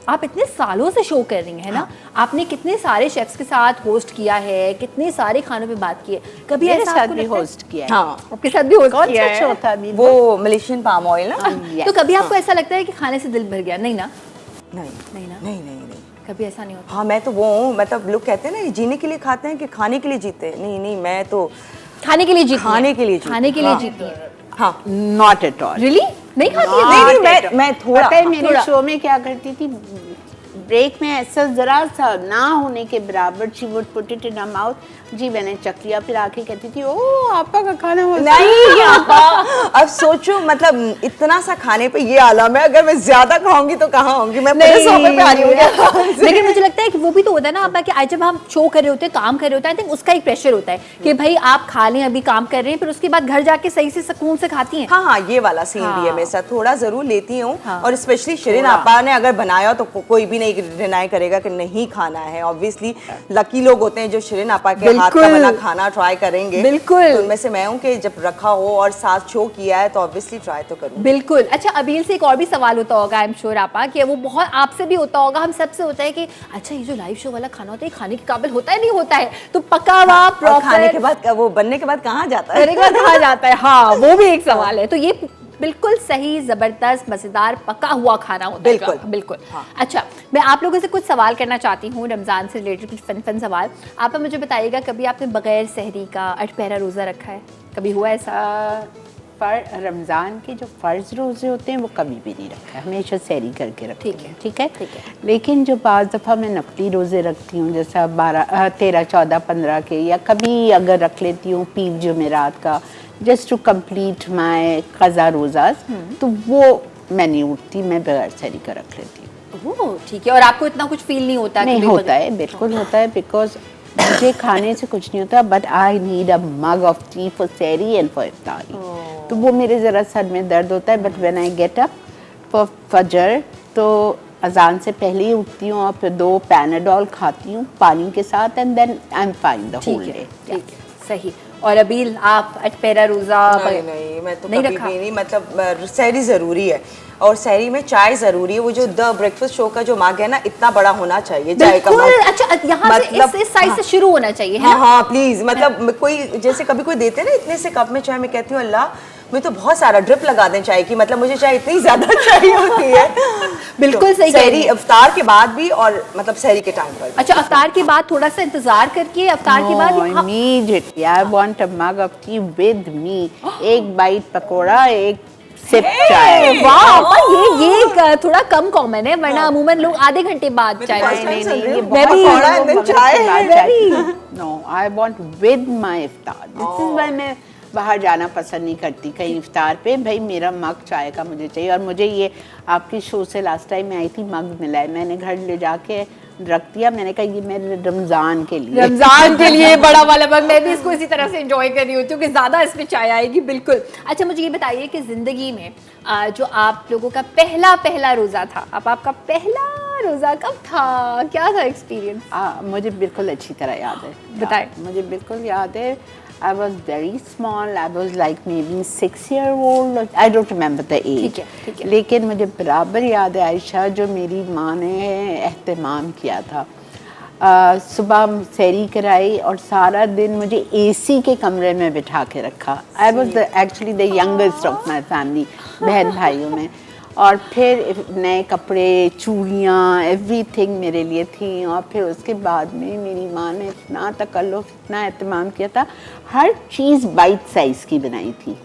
आप इतने सालों से शो कर रही हैं ना, आपने कितने सारे शेफ्स के साथ होस्ट किया है, कितने सारे खानों पे बात की है, कभी मेरे ऐसा साथ आपको भी लगता है? होस्ट किया है। हाँ, आपके साथ भी होस्ट किया है? शो था अभी वो मलेशियन पाम ऑयल ना। तो कभी आपको ऐसा लगता है कि खाने से दिल भर गया? नहीं ना? नहीं नहीं ना? नहीं नहीं नहीं, कभी ऐसा नहीं होता? हाँ मैं तो वो हूँ, मतलब लोग कहते हैं ना जीने के लिए खाते हैं कि खाने के लिए जीते हैं। नहीं नहीं, मैं तो खाने के लिए जीती हैं? खाने के लिए जीती खाने के लिए हाँ। जीती हैं? हाँ नॉट एट ऑल। रियली नहीं खाती है? नहीं नहीं, मैं थोड़ा पता है मेरे थोड़ा। शो में क्या करती थी, ब्रेक में ऐसा जरा सा ना होने के बराबर she would put it in mouth, जी मैंने चख लिया, फिर आके कहती थी ओ आपा का खाना हो नहीं आपा, अब सोचो मतलब इतना सा खाने पे ये आलम है, अगर मैं ज्यादा खाऊंगी तो कहाँ होंगी मैं, 50 पे आ रही हूँ। लेकिन मुझे लगता है कि वो भी तो होता है ना आपा कि आज जब हम शो कर रहे होते हैं, काम कर रहे होते हैं, आई थिंक उसका एक प्रेशर होता है कि भाई आप खा लें, अभी काम कर रहे हैं, फिर उसके बाद घर जाके सही से सुकून से खाती हैं। हाँ हाँ, ये वाला सीन भी है हाँ। मेरे साथ, थोड़ा जरूर लेती हूँ। हाँ। और स्पेशली शिरीन आपा ने अगर बनाया तो कोई भी नहीं डिनाई करेगा कि नहीं खाना है। ऑब्वियसली लकी लोग होते हैं जो शिरीन आपा के हाथ का बना खाना ट्राई करेंगे। बिल्कुल। तो उनमें से मैं हूँ कि जब रखा हो और साथ शो किया है तो ऑब्वियसली ट्राई तो करूँ। बिल्कुल। अच्छा, अबील से एक और भी सवाल होता होगा, आई एम श्योर आपा, कि वो बहुत आपसे भी होता होगा, हम सबसे होता है कि अच्छा ये जो लाइव शो वाला खाना होता है खाने के काबिल होता है नहीं होता है, तो पका हुआ और प्रॉपर खाने के बाद वो बनने के बाद कहाँ जाता है? खाने के बाद कहाँ जाता है? हाँ, वो भी एक सवाल है। तो ये बिल्कुल सही, जबरदस्त, मजेदार पका हुआ खाना होता है। बिल्कुल बिल्कुल। अच्छा, मैं आप लोगों से कुछ सवाल करना चाहती हूँ रमज़ान से रिलेटेड, कुछ फन सवाल। आप मुझे बताइएगा, कभी आपने बगैर सहरी का 8 पहरा रोज़ा रखा है? कभी हुआ ऐसा? रमज़ान के जो फ़र्ज़ रोज़े होते हैं वो कभी भी नहीं रखा है, हमेशा सैरी करके रखती ठीक है, हूँ। ठीक है, ठीक है। लेकिन जो बाज़ दफ़ा मैं नफली रोज़े रखती हूँ, जैसा 12, 13, 14, 15 के, या कभी अगर रख लेती हूँ पीर जुमेरात का, जस्ट टू कंप्लीट माय क़ज़ा रोज़ाज़, तो वो मैं नहीं उठती, मैं बगैर सैरी का रख लेती हूँ। ओह ठीक है। और आपको इतना कुछ फील नहीं होता? नहीं होता है, बिल्कुल होता है, बिकॉज मुझे खाने से कुछ नहीं होता, but I need a mug of T for सैरी एंड फॉर इफ्तारी। तो वो मेरे ज़रा सर में दर्द होता है, but when I get up for फजर तो अजान से पहले ही उठती हूँ और फिर 2 पैनाडोल खाती हूँ पानी के साथ, and then I am fine the whole day. ठीक है, सही। और अबील, आप 8 पहरा रोज़ा? नहीं नहीं, मैं तो नहीं कभी रखा? भी नहीं, मतलब सहरी जरूरी है और सहरी में चाय जरूरी है। वो जो द ब्रेकफास्ट शो का जो मग है ना, इतना बड़ा होना चाहिए चाय का बिल्कुल। मग। अच्छा, यहाँ से इस साइज से शुरू होना चाहिए, है हाँ ना? हाँ प्लीज, मतलब कोई जैसे कभी कोई देते हैं ना इतने से कप में चाय, मैं कहती हूँ अल्लाह मुझे तो बहुत सारा ड्रिप लगा दें चाय की, मतलब मुझे चाय इतनी ज्यादा चाहिए होती है। बिल्कुल सही कह रही सहरी हैं। इफ्तार के बाद भी और मतलब सहरी के टाइम पर भी। अच्छा, अफ्तार के बाद थोड़ा सा इंतजार करके अफ्तार के बाद हाँ, immediately I want a mug of T with me, एक बाइट पकोड़ा, एक सिप चाय। वाह, पर ये थोड़ा कम कॉमन है, वरना अमूमन लोग आधे घंटे बाद चाय first पीते हैं। time सुन रही हूँ। मैं भी pakora and then chai. No, I want with my iftar. This is why मैं बाहर जाना पसंद नहीं करती कहीं इफ्तार पे। भाई मेरा मग चाय का मुझे चाहिए। और मुझे ये आपकी शो से लास्ट टाइम मैं आई थी, मग मिला है, मैंने घर ले जाके रख दिया, मैंने कहा ये मेरे रमज़ान के लिए, रमजान के लिए बड़ा वाला मग। मैं भी इसको इसी तरह से एंजॉय कर रही हूँ क्योंकि ज़्यादा इसमें चाय आएगी। बिल्कुल। अच्छा, मुझे ये बताइए कि ज़िंदगी में जो आप लोगों का पहला रोज़ा था, अब आपका पहला रोज़ा कब था? क्या था एक्सपीरियंस? मुझे बिल्कुल अच्छी तरह याद है। बताएं। मुझे बिल्कुल याद है। I was very small. I was like maybe 6-year-old. I don't remember the age. ठीक है, ठीक है। लेकिन मुझे बराबर याद है आयशा, जो मेरी माँ ने एहतमाम किया था। सुबह सैरी कराई और सारा दिन मुझे एसी के कमरे में बिठा के रखा। I was actually the youngest of my family, बहन भाइयों में। और फिर नए कपड़े, चूड़ियाँ, एवरीथिंग मेरे लिए थी। और फिर उसके बाद में मेरी माँ ने इतना तकल्लुफ़, इतना एहतमाम किया था, हर चीज़ बाइट साइज़ की बनाई थी।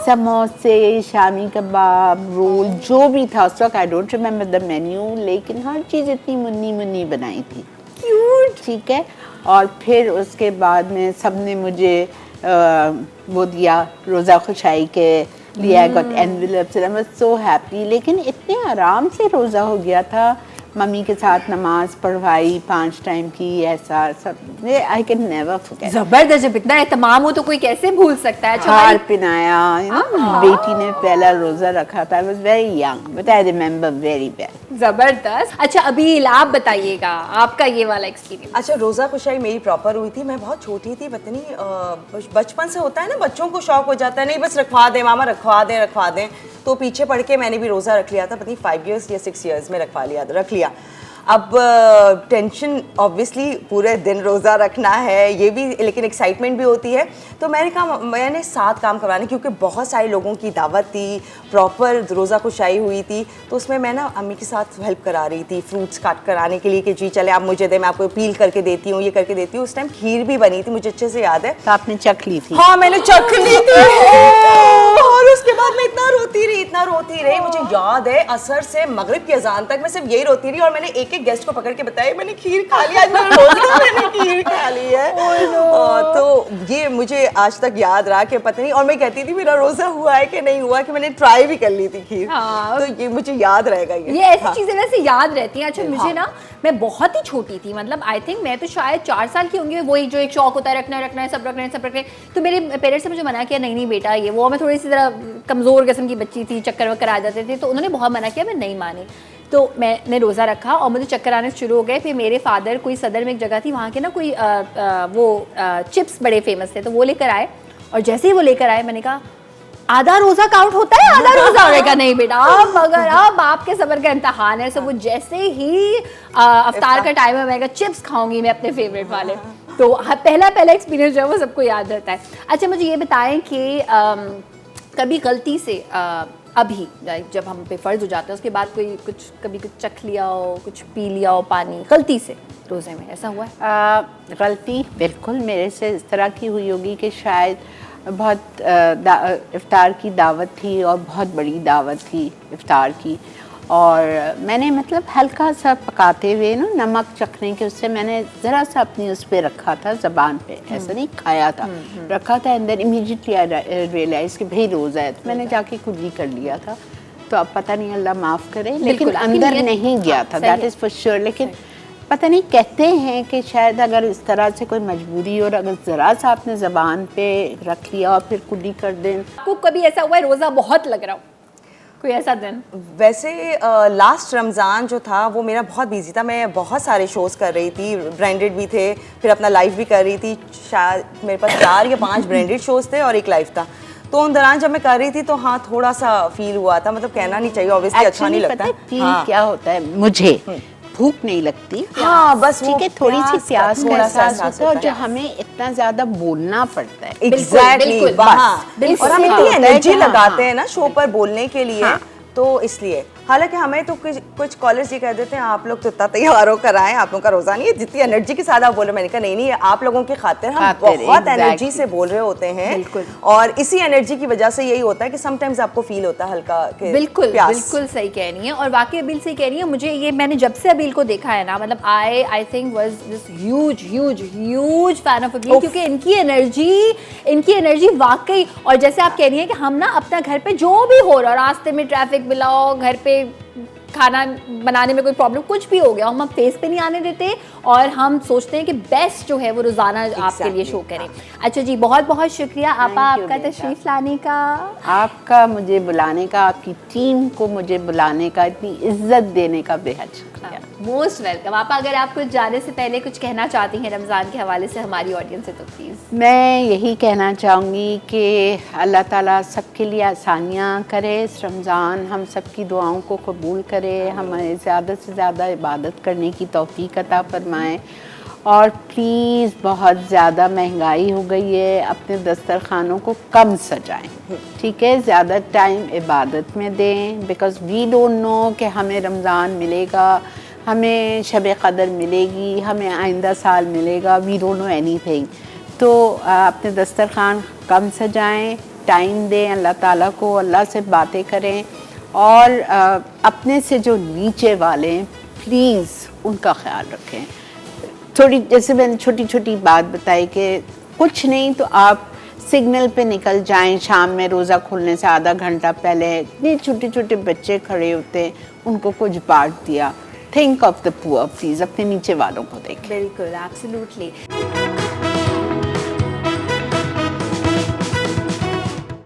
समोसे, शामी कबाब, रोल, जो भी था उस वक्त, I don't remember the menu, लेकिन हर चीज़ इतनी मुन्नी मुन्नी बनाई थी। क्यूट। ठीक है। और फिर उसके बाद में सब ने मुझे वो दिया रोज़ा खुशाई के लिए। I got envelopes and I was so happy. लेकिन इतने आराम से रोज़ा हो गया था, मम्मी के साथ नमाज पढ़वाई 5 टाइम की, ऐसा सब आई कैन नेवर फॉरगेट। जबरदस्त, जब इतना एहतमाम हो तो कोई कैसे भूल सकता है। अच्छा हार पिनाया, बेटी ने पहला रोजा रखा था, I was very young but I remember very well. जबरदस्त। अच्छा अभी आप बताइएगा आपका ये वाला एक्सपीरियंस। अच्छा, रोज़ा खुशाई मेरी प्रॉपर हुई थी, मैं बहुत छोटी थी, पता नहीं बचपन से होता है ना, बच्चों को शौक हो जाता है, नहीं बस रखवा दें मामा, रखवा दें, तो पीछे पड़ के मैंने भी रोज़ा रख लिया था, पता नहीं 5 इयर्स या 6 इयर्स में रख लिया। अब टेंशन ऑब्वियसली पूरे दिन रोज़ा रखना है, ये भी, लेकिन एक्साइटमेंट भी होती है, तो मैंने 7 काम करवाने, क्योंकि बहुत सारे लोगों की दावत थी, प्रॉपर रोज़ा खुशाई हुई थी, तो उसमें मैं ना अम्मी के साथ हेल्प करा रही थी, फ्रूट्स काट कर आने के लिए कि जी चले आप मुझे दें, मैं आपको पील करके देती हूँ, ये करके देती हूँ। उस टाइम खीर भी बनी थी, मुझे अच्छे से याद है। तो आपने चख ली थी? हाँ, मैंने चख ली थी। और उसके बाद मैं इतना रोती रही, मुझे याद है असर से मगरिब की अजान तक मैं सिर्फ यही रोती रही, और मैंने एक गेस्ट को पकड़ के बताया मैंने खीर खा ली, आज मेरा रोज़ा, मैंने खीर खा ली है। तो ये मुझे आज तक याद रहा कि पता नहीं, और मैं कहती थी मेरा रोज़ा हुआ है कि नहीं हुआ, कि मैंने ट्राई भी कर ली थी खीर। तो ये मुझे याद रहेगा। ये ऐसी चीजें वैसे याद रहती हैं। अच्छा मुझे ना, मैं बहुत ही छोटी थी, मतलब आई थिंक मैं तो शायद 4 साल की होंगी, वही जो एक शौक होता है रखना है, सब रखना है। तो मेरे पेरेंट्स ने मुझे मना किया, नहीं बेटा ये वो, मैं थोड़ी सी ज़रा कमज़ोर किस्म की बच्ची थी, चक्कर वक्कर आ जाते थे, तो उन्होंने बहुत मना किया, मैं नहीं मानी। तो मैंने रोज़ा रखा और मुझे चक्कर आने शुरू हो गए। फिर मेरे फादर कोई सदर में एक जगह थी, वहाँ के ना कोई चिप्स बड़े फेमस थे, तो वो लेकर आए, और जैसे ही वो लेकर आए मैंने कहा आधा रोज़ा काउंट होता है, आधा रोज़ा होगा? नहीं बेटा, अब आपके सबर का इम्तहान है। सब वो जैसे ही अफ्तार का टाइम है, मैं कहा चिप्स खाऊंगी मैं अपने फेवरेट वाले। तो पहला एक्सपीरियंस जो है वो सबको याद रहता है। अच्छा मुझे ये बताएं कि कभी गलती से अभी जब हम पे फ़र्ज हो जाता है उसके बाद कभी कुछ चख लिया हो, कुछ पी लिया हो पानी गलती से रोज़े में, ऐसा हुआ है? गलती बिल्कुल मेरे से इस तरह की हुई होगी कि शायद बहुत इफ्तार की दावत थी, और बहुत बड़ी दावत थी इफ्तार की, और मैंने मतलब हल्का सा पकाते हुए ना नमक चखने के उससे मैंने ज़रा सा अपनी उस पर रखा था, ज़बान पे, ऐसा नहीं खाया था, रखा था, and then immediately I realise कि भाई रोज़ा है, तो मैंने जाके कुली कर लिया था। तो अब पता नहीं, अल्लाह माफ़ करे, लेकिन अंदर नहीं गया था, दैट इज़ फॉर श्योर। लेकिन पता नहीं, कहते हैं कि शायद अगर इस तरह से कोई मजबूरी और अगर ज़रा सा आपने ज़बान पे रख लिया और फिर कुली कर दें। आपको कभी ऐसा हुआ है रोज़ा बहुत लग रहा हो, कोई ऐसा दिन? वैसे लास्ट रमज़ान जो था वो मेरा बहुत बिजी था, मैं बहुत सारे शोज़ कर रही थी, ब्रांडेड भी थे, फिर अपना लाइव भी कर रही थी, शायद मेरे पास 4 या 5 ब्रांडेड शोज़ थे और एक लाइव था। तो उन दौरान जब मैं कर रही थी तो हाँ थोड़ा सा फील हुआ था, मतलब कहना नहीं चाहिए ऑब्वियसली, अच्छा नहीं लगता। हाँ। क्या होता है, मुझे भूख नहीं लगती, हाँ बस ठीक है, थोड़ी सी प्यास का एहसास होता है, और जो हमें इतना ज्यादा बोलना पड़ता है। एग्जैक्टली, वहाँ और हम इतनी एनर्जी लगाते हैं ना शो पर बोलने के लिए, तो इसलिए हालांकि हमें तो कुछ कॉलेज ये कह देते हैं आप लोग तो इतना तैयार होकर आए, आप लोगों का रोज़ा नहीं है, जितनी एनर्जी के साथ आप बोल रहे। मैंने कहा नहीं आप लोगों की खातिर हम बहुत एनर्जी से बोल रहे होते हैं, और इसी एनर्जी की वजह से यही होता है कि समटाइम्स आपको फील होता है हल्का कि बिल्कुल सही कह रही हैं, और वाकई अबील सही कह रही है। मुझे ये, मैंने जब से अबील को देखा है ना, मतलब I think was this huge fan of Abeel, क्योंकि इनकी एनर्जी वाकई, और जैसे आप कह रही हैं कि हम ना अपना घर पे जो भी हो रहा, रास्ते में ट्रैफिक मिलाओ, घर पे खाना बनाने में कोई प्रॉब्लम कुछ भी हो गया, हम फेस पे नहीं आने देते, और हम सोचते हैं कि बेस्ट जो है वो रोजाना आपके लिए शो करें। अच्छा जी, बहुत बहुत शुक्रिया आपका तशरीफ लाने का, आपका मुझे बुलाने का, आपकी टीम को मुझे बुलाने का, इतनी इज्जत देने का बेहद शुक्रिया। Most welcome. आपा अगर आप कुछ जाने से पहले कुछ कहना चाहती हैं रमज़ान के हवाले से हमारी ऑडियंस से, तो प्लीज़। मैं यही कहना चाहूँगी कि अल्लाह ताला सबके लिए आसानियाँ करे, इस रमज़ान हम सबकी दुआओं को कबूल करे, हमें ज़्यादा से ज़्यादा इबादत करने की तौफीक अता फरमाए, और प्लीज़ बहुत ज़्यादा महंगाई हो गई है, अपने दस्तरखानों को कम सजाएं, ठीक है, ज़्यादा टाइम इबादत में दें, बिकॉज़ वी डोंट नो कि हमें रमज़ान मिलेगा, हमें शब क़दर मिलेगी, हमें आइंदा साल मिलेगा, वी डोंट नो एनीथिंग। तो अपने दस्तरखान कम सजाएं, टाइम दें अल्लाह ताला को, अल्लाह से बातें करें, और अपने से जो नीचे वाले हैं प्लीज़ उनका ख्याल रखें। थोड़ी, जैसे मैंने छोटी छोटी बात बताई कि कुछ नहीं तो आप सिग्नल पे निकल जाएं, शाम में रोज़ा खुलने से आधा घंटा पहले, इतने छोटे छोटे बच्चे खड़े होते हैं, उनको कुछ बांट दिया, think of the poor please, अपने नीचे वालों को देखें। बिल्कुल, एब्सोल्युटली।